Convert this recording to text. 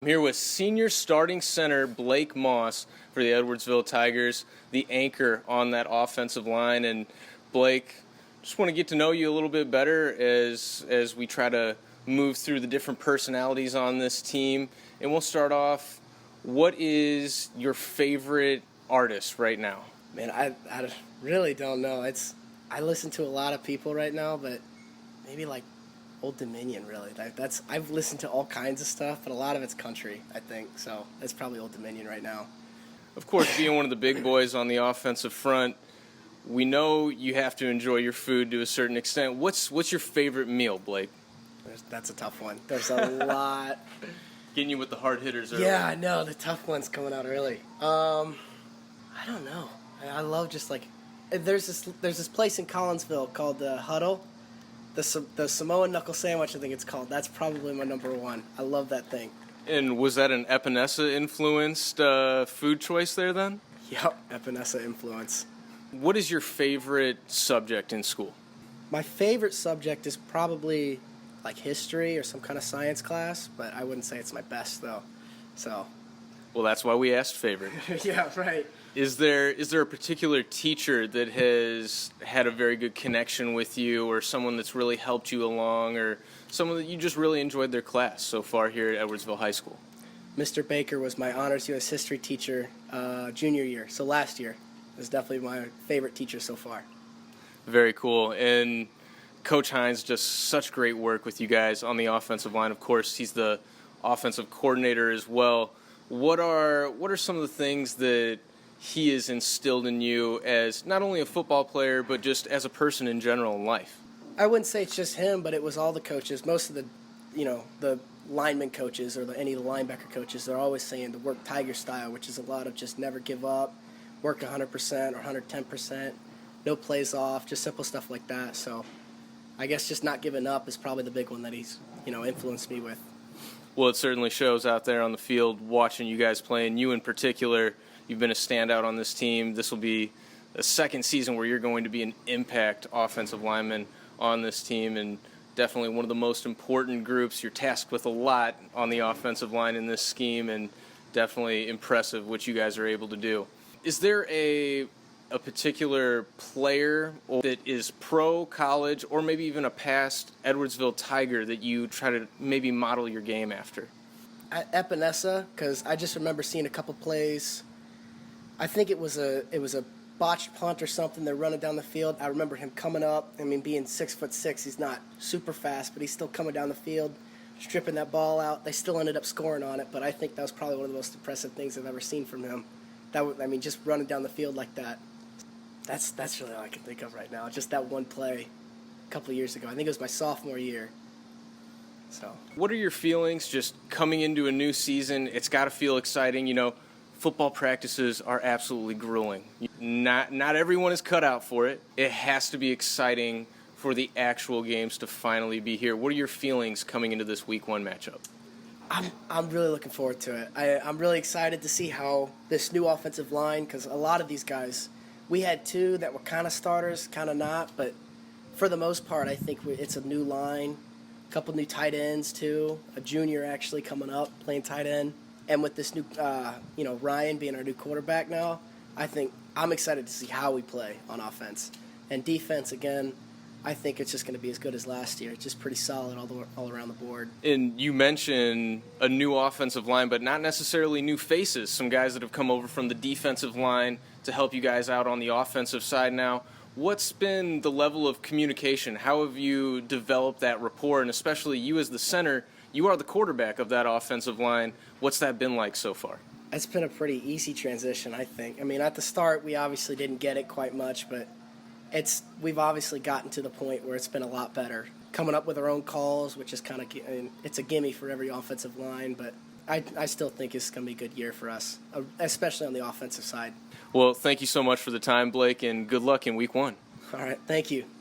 I'm here with senior starting center Blake Moss for the Edwardsville Tigers, the anchor on that offensive line. And Blake, just want to get to know you a little bit better as we try to move through the different personalities on this team. And we'll start off, what is your favorite artist right now? Man, I really don't know. I listen to a lot of people right now, but maybe like Old Dominion, really. I've listened to all kinds of stuff, but a lot of it's country, I think. So that's probably Old Dominion right now. Of course, being one of the big boys on the offensive front, we know you have to enjoy your food to a certain extent. What's your favorite meal, Blake? That's a tough one. There's a lot. Getting you with the hard hitters early. Yeah, I know. The tough one's coming out early. I don't know. I love just like there's this place in Collinsville called the Huddle. The Samoan knuckle sandwich, I think it's called. That's probably my number one. I love that thing. And was that an Epinesa-influenced food choice there then? Yep, Epinesa influence. What is your favorite subject in school? My favorite subject is probably like history or some kind of science class, but I wouldn't say it's my best though. So. Well, that's why we asked favorite. Yeah, right. Is there a particular teacher that has had a very good connection with you, or someone that's really helped you along, or someone that you just really enjoyed their class so far here at Edwardsville High School? Mr. Baker was my honors U.S. history teacher junior year, so last year. Was definitely my favorite teacher so far. Very cool. And Coach Hines does such great work with you guys on the offensive line. Of course, he's the offensive coordinator as well. What are some of the things that he has instilled in you as not only a football player, but just as a person in general in life? I wouldn't say it's just him, but it was all the coaches. Most of the lineman coaches or any of the linebacker coaches, they're always saying to work Tiger style, which is a lot of just never give up, work 100% or 110%, no plays off, just simple stuff like that. So I guess just not giving up is probably the big one that he's, influenced me with. Well, it certainly shows out there on the field, watching you guys play, and you in particular. You've been a standout on this team. This will be the second season where you're going to be an impact offensive lineman on this team, and definitely one of the most important groups. You're tasked with a lot on the offensive line in this scheme, and definitely impressive what you guys are able to do. Is there a particular player that is pro, college, or maybe even a past Edwardsville Tiger that you try to maybe model your game after? At Epinesa, because I just remember seeing a couple plays. I think it was a botched punt or something. They're running down the field. I remember him coming up. I mean, being 6'6", he's not super fast, but he's still coming down the field, stripping that ball out. They still ended up scoring on it, but I think that was probably one of the most impressive things I've ever seen from him. Just running down the field like that. That's really all I can think of right now. Just that one play a couple of years ago. I think it was my sophomore year. So. What are your feelings just coming into a new season? It's got to feel exciting, Football practices are absolutely grueling. Not everyone is cut out for it. It has to be exciting for the actual games to finally be here. What are your feelings coming into this Week 1 matchup? I'm really looking forward to it. I'm really excited to see how this new offensive line, because a lot of these guys, we had two that were kind of starters, kind of not, but for the most part, I think it's a new line, a couple new tight ends too, a junior actually coming up playing tight end. And with this new, Ryan being our new quarterback now, I think I'm excited to see how we play on offense. And defense, again, I think it's just going to be as good as last year. It's just pretty solid all around the board. And you mentioned a new offensive line, but not necessarily new faces. Some guys that have come over from the defensive line to help you guys out on the offensive side now. What's been the level of communication? How have you developed that rapport? And especially you as the center, you are the quarterback of that offensive line. What's that been like so far? It's been a pretty easy transition, I think. I mean, at the start, we obviously didn't get it quite much, but we've obviously gotten to the point where it's been a lot better. Coming up with our own calls, which is it's a gimme for every offensive line, but I still think it's going to be a good year for us, especially on the offensive side. Well, thank you so much for the time, Blake, and good luck in Week 1. All right, thank you.